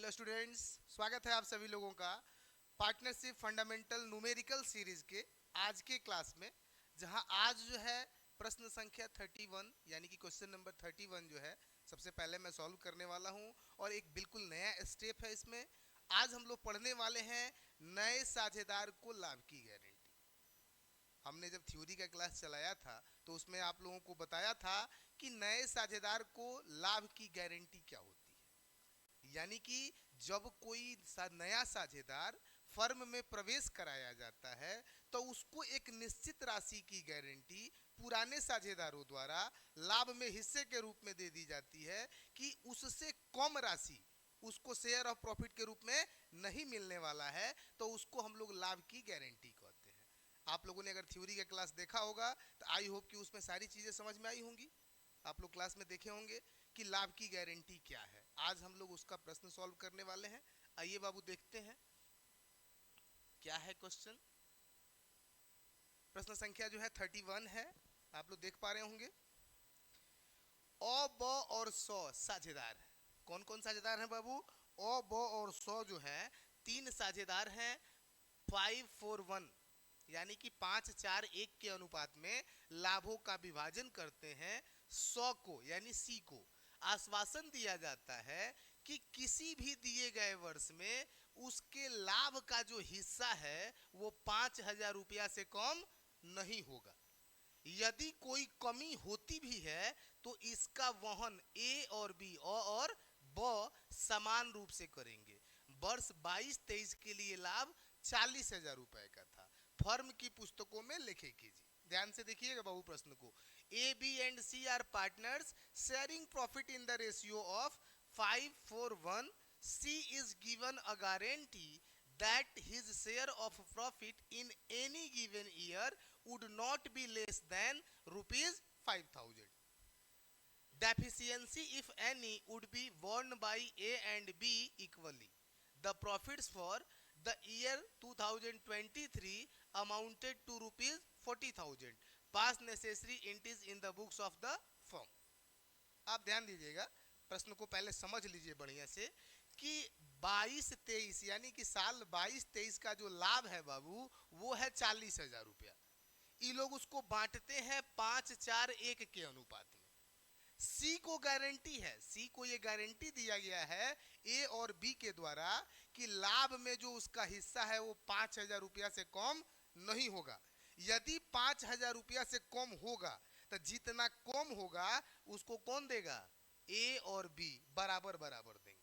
Hello students, स्वागत है आप सभी लोगों का पार्टनरशिप फंडामेंटल न्यूमेरिकल सीरीज के आज के क्लास में। जहां आज जो है प्रश्न संख्या 31 यानी कि क्वेश्चन नंबर 31 जो है सबसे पहले मैं सॉल्व करने वाला हूं और एक बिल्कुल नया स्टेप है इसमें। आज हम लोग पढ़ने वाले हैं नए साझेदार को लाभ की गारंटी। हमने जब थ्योरी का क्लास चलाया था तो उसमें आप लोगों को बताया था कि नए साझेदार को लाभ की गारंटी क्या होती है। यानी कि जब कोई नया साझेदार फर्म में प्रवेश कराया जाता है तो उसको एक निश्चित राशि की गारंटी पुराने साझेदारों द्वारा लाभ में हिस्से के रूप में दे दी जाती है कि उससे कम राशि उसको शेयर ऑफ प्रॉफिट के रूप में नहीं मिलने वाला है, तो उसको हम लोग लाभ की गारंटी कहते हैं। आप लोगों ने अगर थ्योरी का क्लास देखा होगा तो आई होप कि उसमें सारी चीजें समझ में आई होंगी। आप लोग क्लास में देखे होंगे कि लाभ की गारंटी क्या है। आज हम लोग उसका प्रश्न सॉल्व करने वाले हैं। आइए बाबू देखते हैं क्या है क्वेश्चन। प्रश्न संख्या जो है 31 है, आप लोग देख पा रहे होंगे। अ ब और सौ साझेदार है। कौन कौन साझेदार हैं बाबू? अ ब और सौ जो है तीन साझेदार हैं 5-4-1 यानी कि 5-4-1 के अनुपात में लाभों का विभाजन करते हैं 100 को यानी सी को। आश्वासन दिया जाता है कि किसी भी दिए गए वर्ष में उसके लाभ का जो हिस्सा है वो 5,000 रुपया से कम नहीं होगा। यदि कोई कमी होती भी है तो इसका वहन ए और बी और ब समान रूप से करेंगे। वर्ष 22-23 के लिए लाभ 40,000 रुपए का था। फर्म की पुस्तकों में लिखे कीजिए। ध्यान से देखिएगा बाबू प्रश्न को। A B and C are partners sharing profit in the ratio of 5-4-1। C is given a guarantee that his share of profit in any given year would not be less than rupees 5,000. Deficiency, if any, would be borne by A and B equally. The profits for the year 2023 amounted to rupees 40,000. Past necessary entries in the books of the firm. आप ध्यान दीजिएगा, प्रश्न को पहले समझ लीजिए बढ़िया से कि 22-23 यानी कि साल 22-23 का जो लाभ है बाबू वो है 40,000 रुपया। ये लोग उसको बांटते हैं 5-4-1 के अनुपात में। सी को गारंटी है, सी को ये गारंटी दिया गया है ए और बी के द्वारा कि लाभ में जो उसका हिस्सा है वो 5,000 रुपया से कम नहीं होगा। यदि 5,000 रुपया से कम होगा तो जितना कम होगा उसको कौन देगा? ए और बी बराबर बराबर देंगे।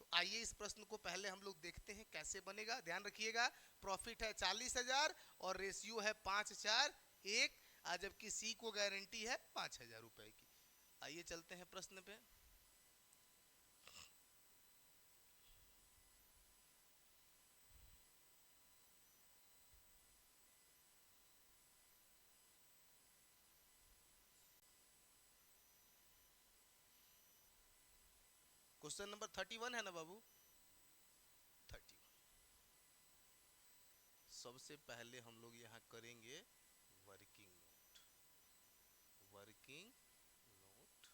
तो आइए इस प्रश्न को पहले हम लोग देखते हैं कैसे बनेगा। ध्यान रखिएगा, प्रॉफिट है 40,000 और रेशियो है 5-4-1, जबकि सी को गारंटी है 5,000 रुपए की। आइए चलते हैं प्रश्न पे। क्वेश्चन नंबर 31 है ना बाबू? 31। सबसे पहले हम लोग यहाँ करेंगे वर्किंग नोट। वर्किंग नोट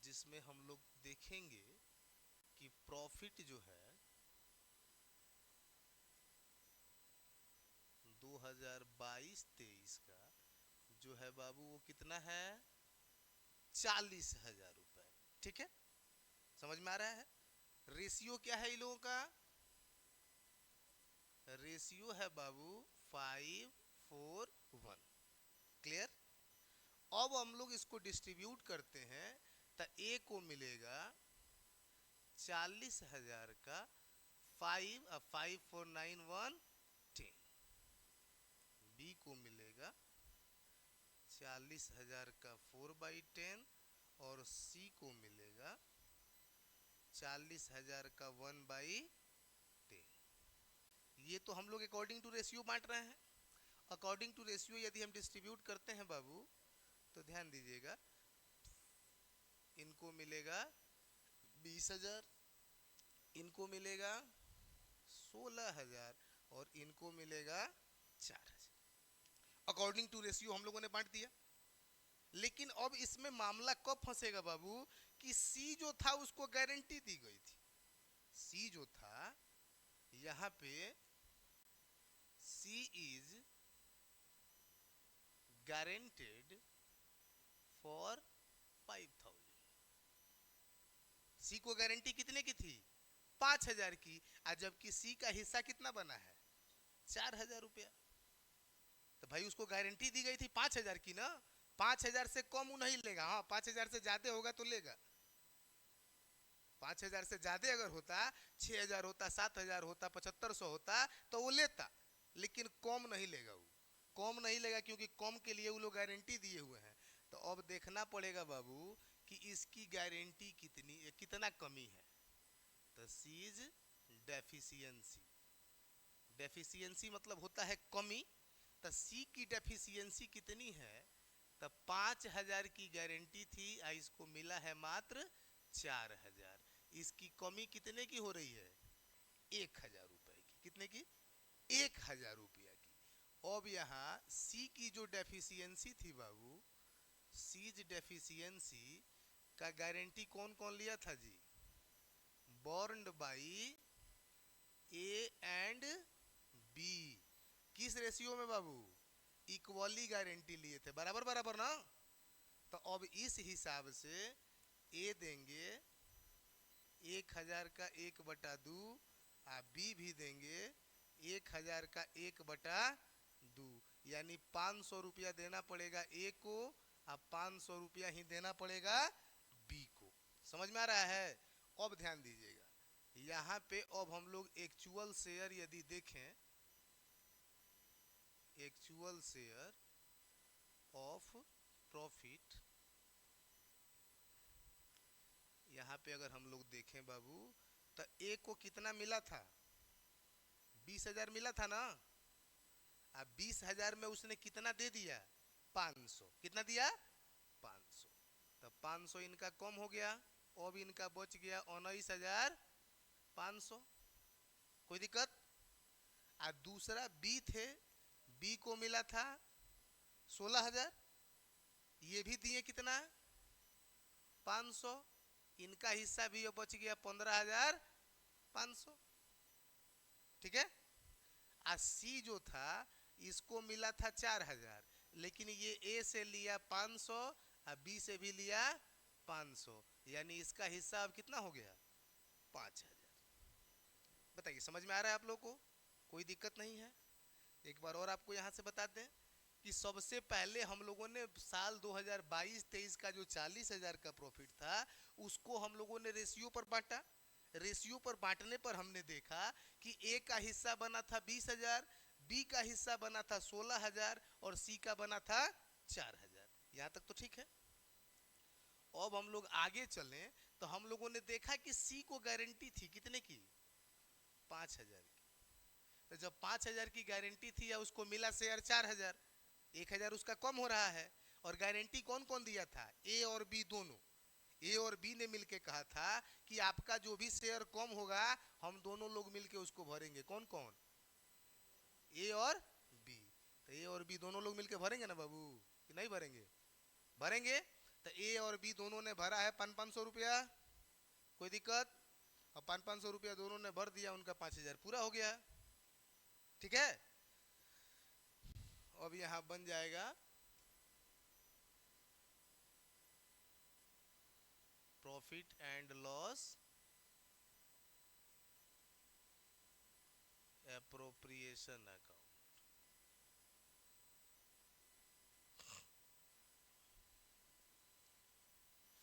जिसमें हम लोग देखेंगे कि प्रॉफिट जो है 2022-23 का जो है बाबू वो कितना है? 40,000 रुपए। ठीक है, समझ में आ रहा है? रेशियो क्या है इन लोगों का? रेशियो है बाबू 5-4-1। क्लियर? अब हम लोग इसको डिस्ट्रीब्यूट करते हैं तो ए को मिलेगा 40,000 का 5-4-9-1 10। बी को मिलेगा 40,000 का 4/10 और सी को मिलेगा 40,000 का 1/10। ये तो हम लोग अकॉर्डिंग टू रेशियो बांट रहे हैं। अकॉर्डिंग टू रेशियो यदि हम डिस्ट्रीब्यूट करते हैं बाबू तो ध्यान दीजिएगा, इनको मिलेगा 20,000, इनको मिलेगा 16,000 और इनको मिलेगा 4,000। अकॉर्डिंग टू रेशियो हम लोगों ने बांट दिया। लेकिन अब इसमें मामला कब फंसेगा बाबू कि सी जो था उसको गारंटी दी गई थी। सी जो था यहां पे सी इज गारंटेड फॉर 5,000। सी को गारंटी कितने की थी? 5,000 की। जबकि सी का हिस्सा कितना बना है? 4,000 रुपया। तो भाई उसको गारंटी दी गई थी 5,000 की ना, 5,000 से कम नहीं लेगा। हाँ 5,000 से ज्यादा होगा तो लेगा। 5,000 से ज्यादा अगर होता, 6,000 होता, 7,000 होता, 7,500 होता तो वो लेता, लेकिन कम नहीं लेगा। वो कम नहीं लेगा क्योंकि कम के लिए वो लोग गारंटी दिए हुए हैं। तो अब देखना पड़ेगा बाबू कि इसकी गारंटी कितना कमी है। तो सीज डेफिशिएंसी, डेफिशिएंसी मतलब होता है कमी। तो सी की डेफिशिएंसी कितनी है? तो 5,000 की गारंटी थी और इसको मिला है मात्र 4,000। इसकी कमी कितने की हो रही है? 1,000 रुपए की। कितने की? 1,000 रुपया की। अब यहाँ सी की जो डेफिशिएंसी थी बाबू, सीज डेफिशिएंसी का गारंटी कौन कौन लिया था जी? बॉर्न्ड बाई ए एंड बी। किस रेशियो में बाबू? इक्वली गारंटी लिए थे, बराबर बराबर ना। तो अब इस हिसाब से ए देंगे 1,000 का 1/2 और बी भी देंगे 1,000 का 1/2, यानी 500 रुपया देना पड़ेगा ए को और 500 रुपया ही देना पड़ेगा बी को। समझ में आ रहा है? अब ध्यान दीजिएगा, यहाँ पे अब हम लोग एक्चुअल शेयर यदि देखें, एक्चुअल शेयर ऑफ प्रॉफिट, यहाँ पे अगर हम लोग देखें बाबू तो ए को कितना मिला था? 20,000 मिला था ना। अब 20,000 में उसने कितना दे दिया? 500। कितना दिया? 500। तो 500 इनका कम हो गया, अब इनका बच गया 19,500। कोई दिक्कत? दूसरा बी थे, बी को मिला था 16,000, ये भी दिए कितना? 500। इनका हिस्सा भी बच गया 15,500। ठीक है। सी जो था इसको मिला था 4,000, लेकिन ये ए से लिया 500 और बी से भी लिया 500, यानी इसका हिस्सा अब कितना हो गया? 5,000। बताइए समझ में आ रहा है आप लोग को? कोई दिक्कत नहीं है? एक बार और आपको यहां से बता दें कि सबसे पहले हम लोगों ने साल 2022-23 का जो 40,000 का प्रॉफिट था उसको हम लोगों ने रेशियो पर बांटा। रेशियो पर बांटने पर हमने देखा कि ए का हिस्सा बना था 20,000, बी का हिस्सा बना था 16,000 और सी का बना था 4,000। यहां तक तो ठीक है। अब हम लोग आगे चलें तो हम लोगों ने देखा कि सी को गारंटी थी कितने की? 5,000 की। तो जब 5,000 की गारंटी थी या उसको मिला शेयर 4,000, 1,000 उसका कम हो रहा है। और गारंटी कौन कौन दिया था? ए और बी दोनों। ए और बी ने मिलके कहा था कि आपका जो भी शेयर कम होगा हम दोनों लोग मिलके उसको भरेंगे। कौन कौन? ए और बी। तो ए और बी दोनों लोग मिलके भरेंगे ना बाबू, कि नहीं भरेंगे? भरेंगे। तो ए और बी दोनों ने भरा है 500-500 रुपया। कोई दिक्कत? और 500-500 रुपया दोनों ने भर दिया, उनका 5,000 पूरा हो गया। ठीक है। अब यहां बन जाएगा profit and loss appropriation account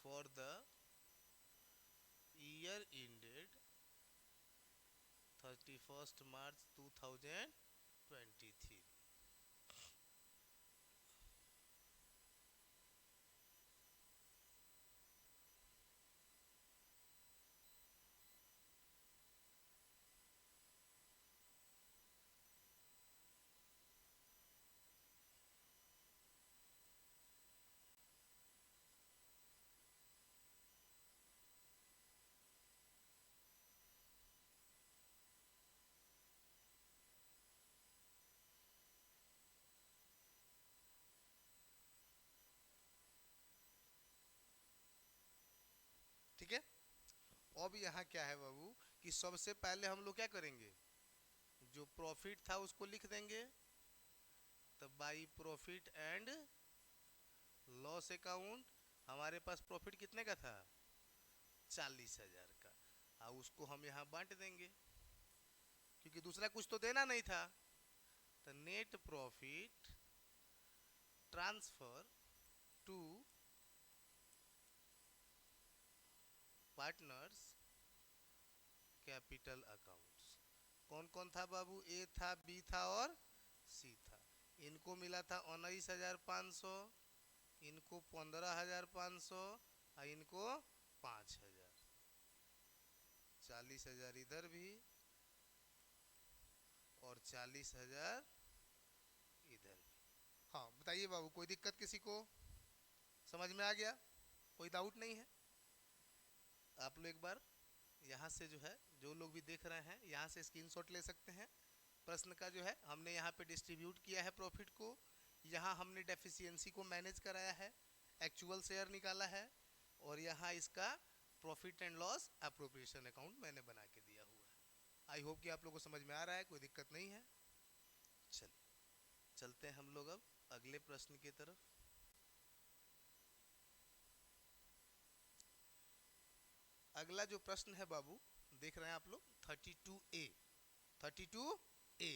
for the year ended 31st March 2023। अब यहाँ क्या है बाबू कि सबसे पहले हम लोग क्या करेंगे, जो प्रॉफिट था उसको लिख देंगे। तो by profit and loss account हमारे पास प्रॉफिट कितने का था, 40,000 का, और उसको हम यहाँ बांट देंगे क्योंकि दूसरा कुछ तो देना नहीं था। तो net profit transfer to partners capital accounts कौन कौन था बाबू, ए था, बी था और सी था। इनको मिला था 19,500, इनको 15,500 और इनको 5,000। 40,000 इधर भी और 40,000 इधर भी। हाँ बताइए बाबू, कोई दिक्कत किसी को, समझ में आ गया, कोई डाउट नहीं है। आप लोग एक बार यहाँ से जो है, जो लोग भी देख रहे हैं यहाँ से स्क्रीनशॉट ले सकते हैं। प्रश्न का जो है हमने यहाँ पे डिस्ट्रीब्यूट किया है प्रॉफिट को, यहाँ हमने डेफिशिएंसी को मैनेज कराया है, एक्चुअल शेयर निकाला है, और यहाँ इसका profit and loss appropriation account मैंने बना के दिया हुआ है। आई होप कि आप लोगों को समझ में आ रहा है, कोई दिक्कत नहीं है। चलते हैं हम लोग अब अगले प्रश्न की तरफ। अगला जो प्रश्न है बाबू, देख रहे हैं आप लोग 32A। 32A,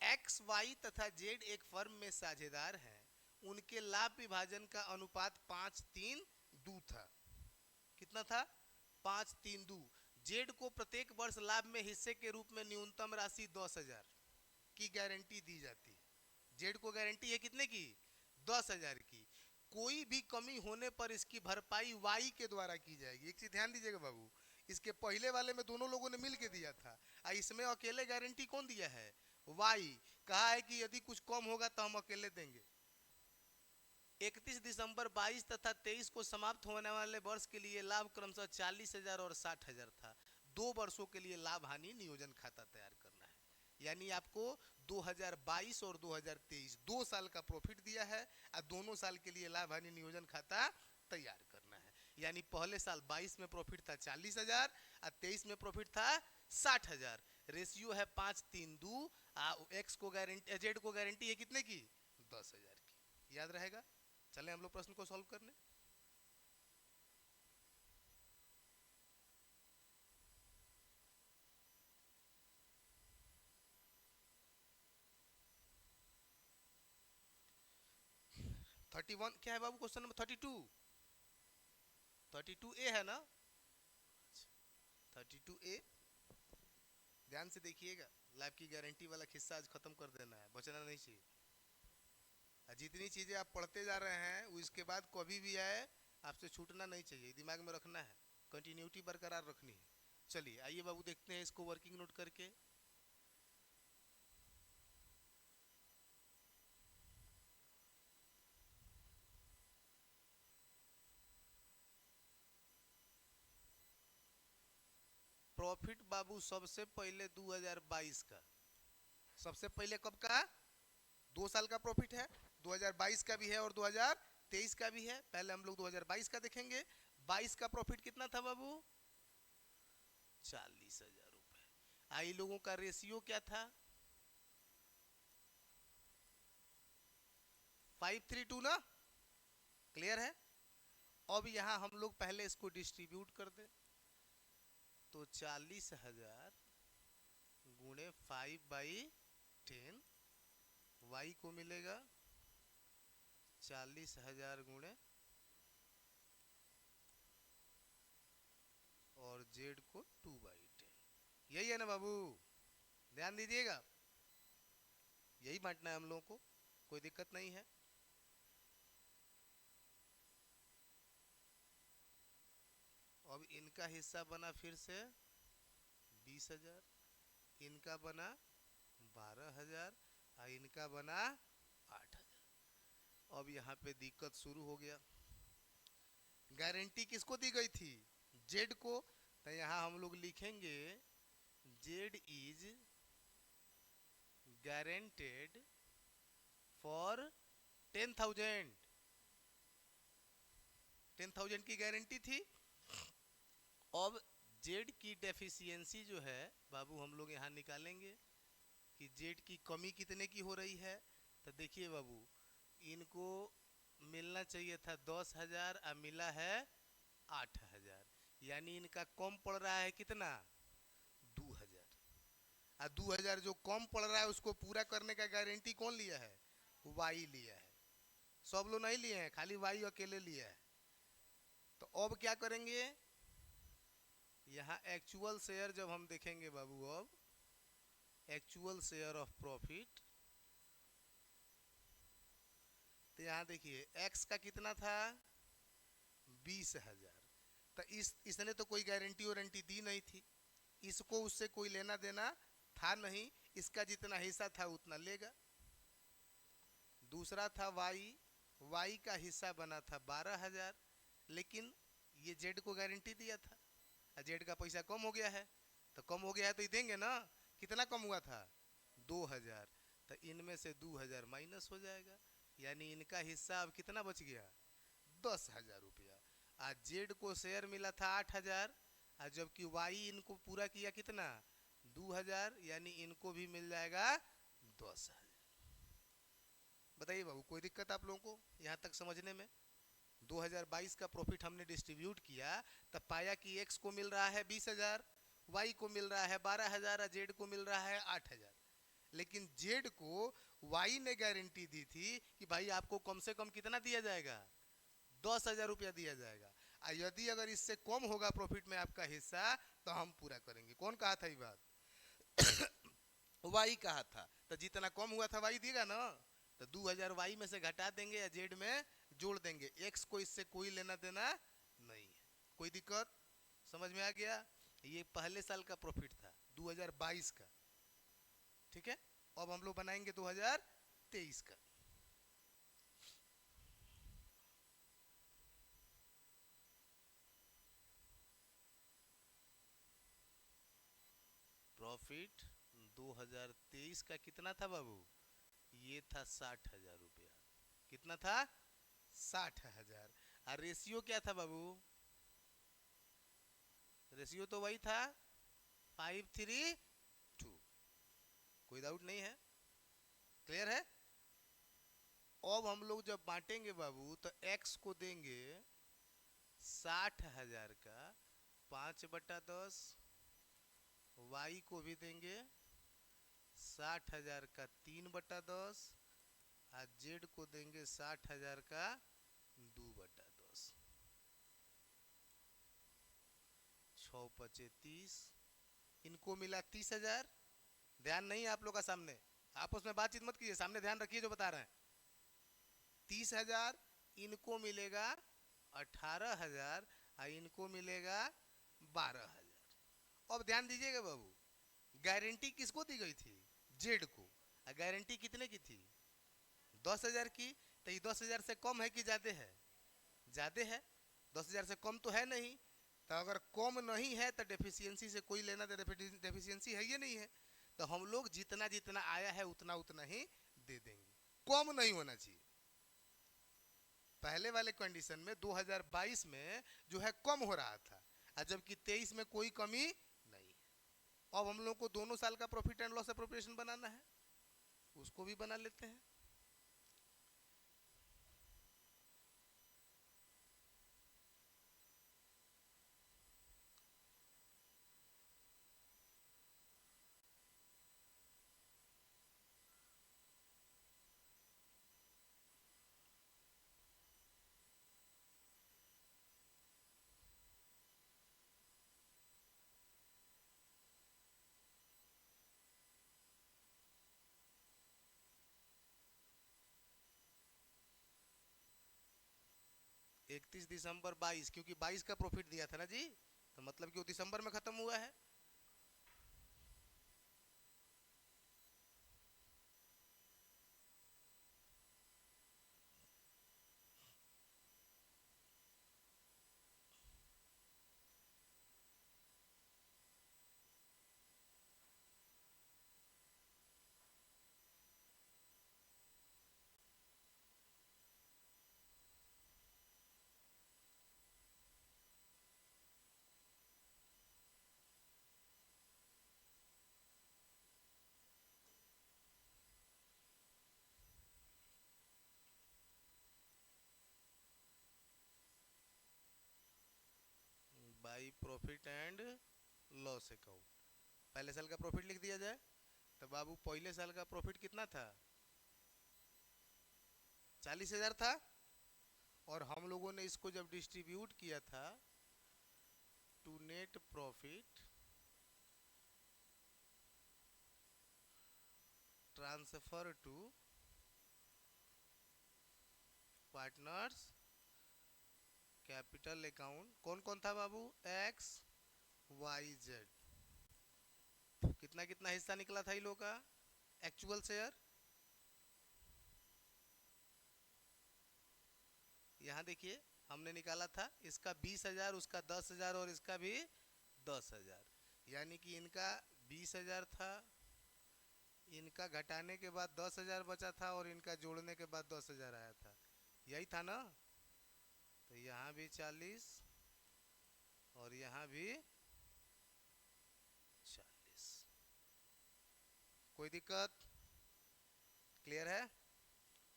एक्स वाई तथा जेड एक फर्म में साझेदार हैं, उनके लाभ विभाजन का अनुपात 5:3:2 था। कितना था, 5:3:2। जेड को प्रत्येक वर्ष लाभ में हिस्से के रूप में न्यूनतम राशि 10,000 की गारंटी दी जाती है। जेड को गारंटी है कितने की, 10,000 की। कोई भी कमी होने पर इसकी भरपाई वाई के द्वारा की जाएगी। एक चीज ध्यान दीजिएगा बाबू, इसके पहले वाले में दोनों लोगों ने मिल के दिया था, और इसमें अकेले गारंटी कौन दिया है, वाई। कहा है कि यदि कुछ कम होगा तो हम अकेले देंगे। 31 दिसंबर 22 तथा 23 को समाप्त होने वाले वर्ष के लिए लाभ क्रमशः 40,000 और 60,000 था। 2 वर्षों के लिए लाभ हानि नियोजन खाता तैयार करना है। यानी आपको 2022 और 2023 2 साल का प्रॉफिट दिया है, और दोनों साल के लिए लाभ हानि नियोजन खाता तैयार करना है। यानी पहले साल 22 में प्रॉफिट था 40,000 और 23 में प्रॉफिट था 60,000। रेशियो है 5:3:2। एक्स को गारंटी, जेड को गारंटी है कितने की, 10,000 की। याद रहेगा। चलें हम लोग प्रश्न को सॉल्व करने। थर्टी वन क्या है बाबू, क्वेश्चन नंबर 32A है ना। 32A ध्यान से देखिएगा, लाइफ की गारंटी वाला किस्सा आज खत्म कर देना है, बचना नहीं चाहिए। जितनी चीजें आप पढ़ते जा रहे हैं उसके बाद कभी भी आए आपसे छूटना नहीं चाहिए, दिमाग में रखना है, कंटिन्यूटी बरकरार रखनी है। चलिए आइए बाबू देखते हैं इसको वर्किंग नोट करके। प्रॉफिट बाबू सबसे पहले 2022 का, सबसे पहले कब का, 2 साल का प्रॉफिट है, 2022 का भी है और 2023 का भी है। पहले हम लोग 2022 का देखेंगे। 22 का प्रॉफिट कितना था बाबू, 40,000 रुपए। आई लोगों का रेशियो क्या था, 5:3:2 ना, क्लियर है। अब यहां हम लोग पहले इसको डिस्ट्रीब्यूट कर दे, तो 40,000 गुणे 5/10, वाई को मिलेगा 40,000 गुणे, और जेड को 2/10। यही है ना बाबू, ध्यान दीजिएगा, यही बांटना है हम लोगों को, कोई दिक्कत नहीं है। अब इनका हिस्सा बना फिर से 20,000, इनका बना 12,000 और इनका बना 8,000। अब यहाँ पे दिक्कत शुरू हो गया। गारंटी किसको दी गई थी, जेड को। तो यहाँ हम लोग लिखेंगे जेड इज गारंटेड फॉर 10,000। 10,000 की गारंटी थी, अब जेड की डेफिशिएंसी जो है बाबू हम लोग यहाँ निकालेंगे कि जेड की कमी कितने की हो रही है। तो देखिए बाबू, इनको मिलना चाहिए था 10,000 और मिला है 8,000, यानी इनका कम पड़ रहा है कितना, 2,000। और 2,000 जो कम पड़ रहा है उसको पूरा करने का गारंटी कौन लिया है, वाई लिया है। सब लोग नहीं लिए हैं, खाली वाई अकेले लिया है। तो अब क्या करेंगे, यहाँ एक्चुअल शेयर जब हम देखेंगे बाबू, अब एक्चुअल शेयर ऑफ प्रॉफिट, तो यहाँ देखिए एक्स का कितना था, 20,000। तो इसने तो कोई गारंटी वारंटी दी नहीं थी, इसको उससे कोई लेना देना था नहीं, इसका जितना हिस्सा था उतना लेगा। दूसरा था वाई, वाई का हिस्सा बना था 12,000, लेकिन ये जेड को गारंटी दिया था, जेड का पैसा कम हो गया है। तो कम हो गया है तो ये देंगे ना, कितना कम हुआ था, 2,000। तो इनमें से 2,000 माइनस हो जाएगा, यानी इनका हिस्सा अब कितना बच गया, 10,000 रुपया। आज जेड को शेयर मिला था 8,000, और जबकि वाई इनको पूरा किया कितना, 2,000, यानी इनको भी मिल जाएगा 10,000। बताइए बाबू, कोई दिक्कत आप लोगों को यहाँ तक समझने में। 2022 का प्रॉफिट हमने डिस्ट्रीब्यूट किया, तब पाया कि एक्स को मिल रहा है 20,000, वाई को मिल रहा है 12,000 और जेड को मिल रहा है 8,000। लेकिन जेड को वाई ने गारंटी दी थी कि भाई आपको कम से कम कितना दिया जाएगा, 10,000 रुपया दिया जाएगा, और यदि अगर इससे कम होगा प्रॉफिट में आपका हिस्सा तो हम पूरा करेंगे। कौन कहा था ये बात वाई कहा था। तो जितना कम हुआ था वाई देगा ना, तो 2,000 वाई में से घटा देंगे या जेड में जोड़ देंगे, एक्स को इससे कोई लेना देना नहीं है। कोई दिक्कत, समझ में आ गया। ये पहले साल का प्रॉफिट था 2022 का, ठीक है। अब हम लोग बनाएंगे 2023 का। प्रॉफिट 2023 का कितना था बाबू, ये था 60,000 रुपया। कितना था, 60,000। और रेशियो क्या था बाबू, रेशियो तो वही था 5:3:2। कोई डाउट नहीं है, क्लियर है। अब हम लोग जब बांटेंगे बाबू तो x को देंगे 60,000 का 5/10, y को भी देंगे 60,000 का 3/10, और z को देंगे 60,000 का 2/10। 6×5=30, इनको मिला 30,000। ध्यान नहीं है आप लोग का सामने, आपस में बातचीत मत कीजिए, सामने ध्यान रखिए जो बता रहे हैं। 30,000, इनको मिलेगा 18,000 और इनको मिलेगा 12,000। अब ध्यान दीजिएगा बाबू, गारंटी किसको दी गई थी, जेड को। गारंटी कितने की थी, 10,000 की। तो ये 10,000 से कम है कि ज्यादा है, ज्यादा है। 10,000 से कम तो है नहीं, तो अगर कम नहीं है तो डेफिशिएंसी से कोई लेना दे, डेफिशिएंसी है ये नहीं है, तो हम लोग जितना जितना आया है उतना उतना ही दे देंगे, कम नहीं होना चाहिए। पहले वाले कंडीशन में 2022 में जो है कम हो रहा था, और जबकि 23 में कोई कमी नहीं है। अब हम लोग को दोनों साल का प्रॉफिट एंड लॉस एप्रोप्रिएशन बनाना है, उसको भी बना लेते हैं। इकतीस दिसंबर 22, क्योंकि 22 का प्रॉफिट दिया था ना जी, तो मतलब कि वो दिसंबर में खत्म हुआ है। Profit and loss account. पहले साल का प्रॉफिट लिख दिया जाए। तो बाबू पहले साल का प्रॉफिट कितना था? 40,000 था। और हम लोगों ने इसको जब डिस्ट्रीब्यूट किया था to net profit transfer to partners capital account, कौन कौन था बाबू? X Y Z. कितना कितना हिस्सा निकला था इन लोगों का एक्चुअल शेयर? यहाँ देखिए हमने निकाला था इसका 20,000, उसका 10,000 और इसका भी 10,000। यानी कि इनका 20,000 था, इनका घटाने के बाद 10,000 बचा था और इनका जोड़ने के बाद 10,000 आया था। यही था ना? तो यहाँ भी 40 और यहाँ भी 40। कोई दिक्कत? क्लियर है?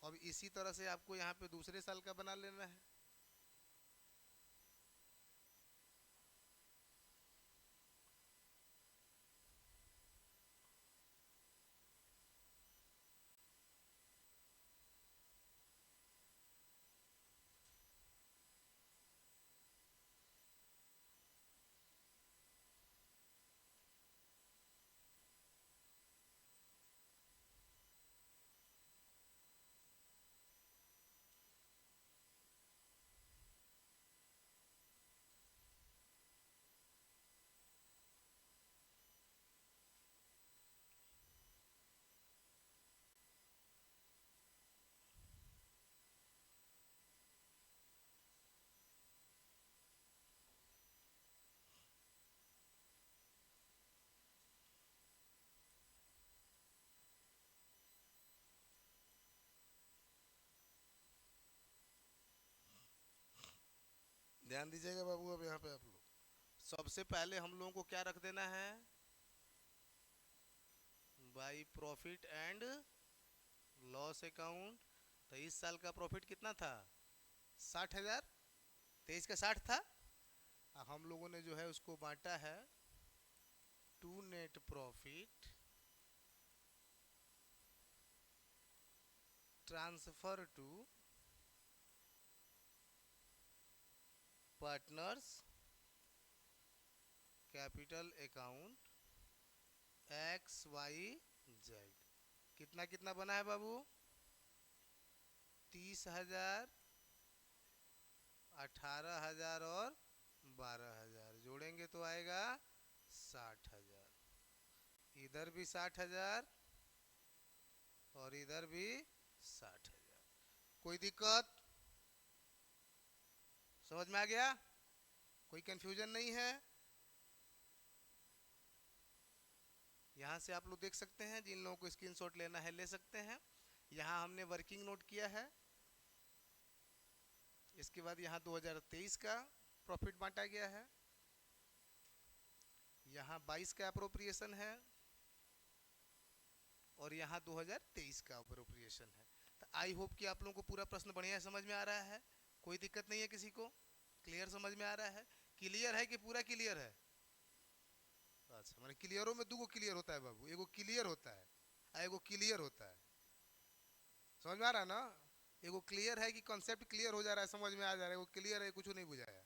अब इसी तरह से आपको यहाँ पे दूसरे साल का बना लेना है। ध्यान दीजिएगा बाबू। अब यहाँ पे आप लोग सबसे पहले हम लोगों को क्या रख देना है? By profit and loss account. तो इस साल का प्रॉफिट कितना था? 60,000। 23 का 60 था। हम लोगों ने जो है उसको बांटा है to net profit transfer to partners capital account X Y Z. कितना कितना बना है बाबू? 30,000, 18,000 और 12,000 जोड़ेंगे तो आएगा 60,000। इधर भी 60,000 और इधर भी 60,000। कोई दिक्कत? समझ में आ गया? कोई कंफ्यूजन नहीं है? यहाँ से आप लोग देख सकते हैं, जिन लोगों को स्क्रीनशॉट लेना है ले सकते हैं। यहाँ हमने वर्किंग नोट किया है। इसके बाद यहाँ 2023 का प्रॉफिट बांटा गया है। यहाँ 22 का अप्रोप्रिएशन है और यहाँ 2023 का अप्रोप्रिएशन है। तो आई होप कि आप लोगों को पूरा प्रश्न बढ़िया समझ में आ रहा है। कोई दिक्कत नहीं है किसी को? क्लियर समझ में आ रहा है? क्लियर है कि पूरा क्लियर है? अच्छा, मैंने क्लियरों में दो क्लियर होता है बाबू। एगो क्लियर होता है और एगो क्लियर होता है। समझ में आ रहा है ना? एगो क्लियर है कि कॉन्सेप्ट क्लियर हो जा रहा है, समझ में आ जा रहा है। एगो क्लियर है कुछ नहीं बुझाया।